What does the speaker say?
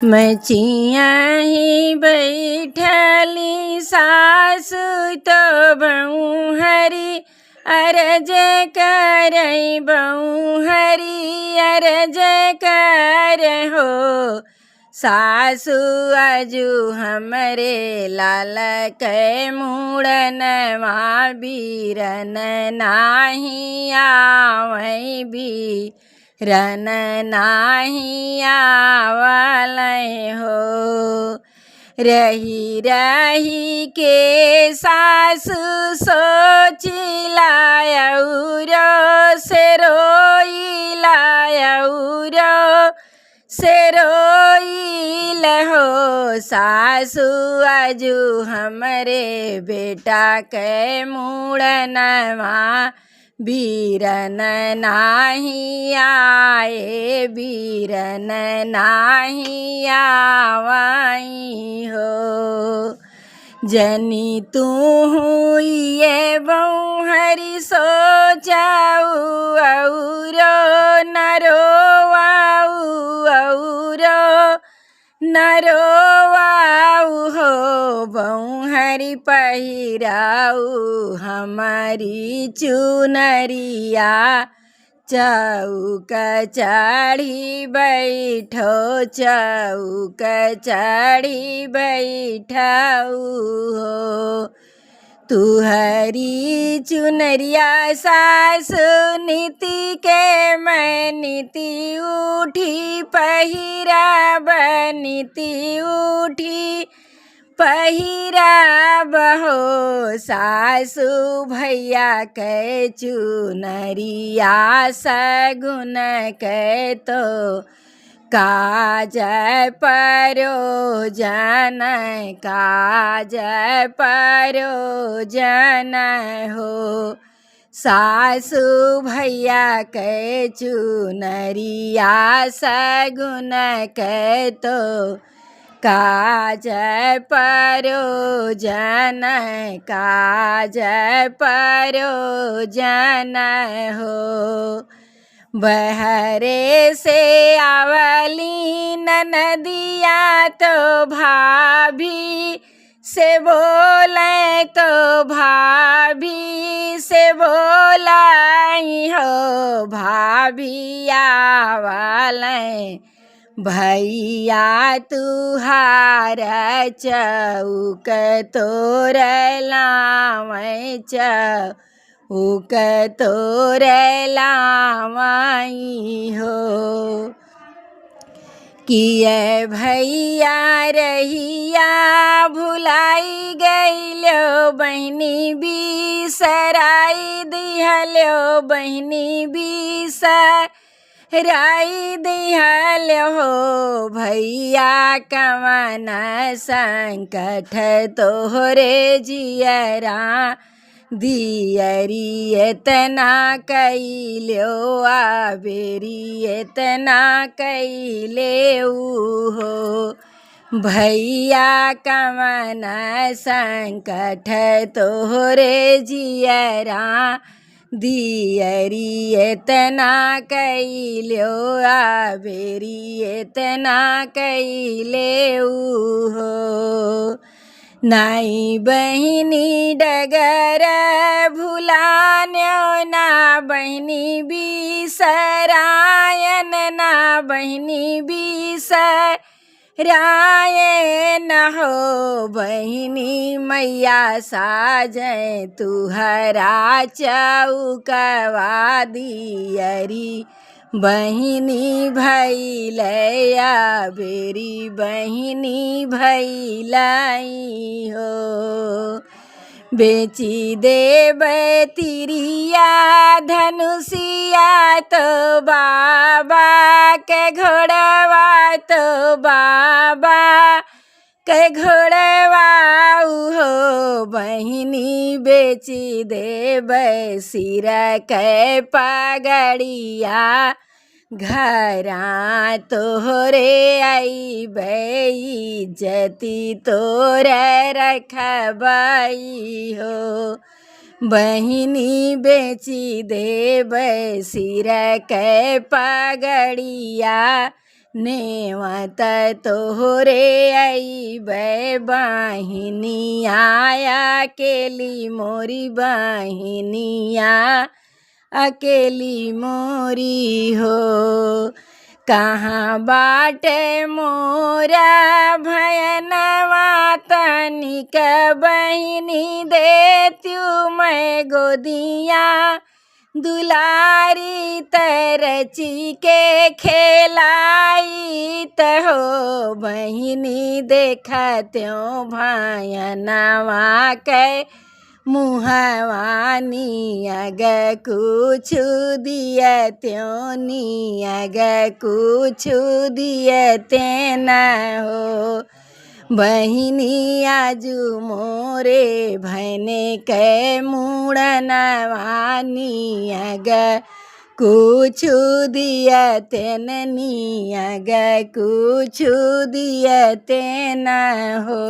मचिया ही बैठली सासु तो बहू हरी अरज करई बहू हरी अरज कर हो। सासु अजू हमरे लाल के मुड़नवा बीरन नाही आवै भी रन नाही आवलै हो। रही रही के सासु सोचिला औरो से रोइला औरो से रोइल हो। सासु अजू हमरे बेटा के मुड़नवा बीरन नाही आए बीरन नाही आवई हो। जनी तू ये बहू हरी सोचाऊ औरो न रोवाऊ औरो न रोवाऊ हो। बहू हरी पहिराऊ हमारी चुनरिया चौक चढ़ी बैठो चौक चढ़ी बैठाऊ हो। तुहरी चुनरिया सासु नीति के मैं नीति उठी पहिराब नीति उठी पहिराब हो। सासु भैया के चुनरिया सगुन के तो काज परोजन काज परोजन हो। सासु भैया के चुनरिया सगुन के तो काज परोजन काज परोजन हो। बहरे से आवली ननदिया तो भाभी से बोले तो भाभी से बोलाई हो। भाभी आवलें भैया तुहार चौक तोर लावै चौक तोर लावई हो। किए भैया रहिया भुलाई गइलो बहनी बिसराई दिहलो बहनी बिसराई दिहल हो। भैया कवन संकट तोहरे जियरा दियरी एतना कैल्यो आबेरी एतना कैलेऊ हो। भैया कवन संकट तोहरे जियरा दियरी एतना कैल्यो आबेरी एतना कैलेऊ हो। नाई बहिनी डगर भुलान्यो ना बहिनी बिसरायन ना बहिनी बिसरायन हो। बहिनी मैया साजै तुहरा चौकवा दियरी बहिनी भैलया बेरी बहिनी भैलाई हो। बेची देब तिरिया धनुषिया तो बाबा के घोड़वा तो बाबा के घोड़वा हो। बहिनी बेची देब सिर के पगड़िया घरा तोहरे आईबे इज्जती तोरे रखबई हो। बहिनी बेची देब सिर के पगड़िया नेवत तोहरे अइबै बहिनिया अकेली मोरी बहिनिया अकेली मोरी हो। कहाँ बाटे मोरा भयनवा तनिक बहिनी देत्यू मैं गोदिया दुलारी तरची के खेलाई हो। बहिनी देखत्यों भयनवा के मुहवानी अग कुछ दियत्यों नियग कुछ दियते न हो। बहिनी आजू मोरे भैने के मुड़नवानी अग कुछ दियते नियग कुछ दियते न हो।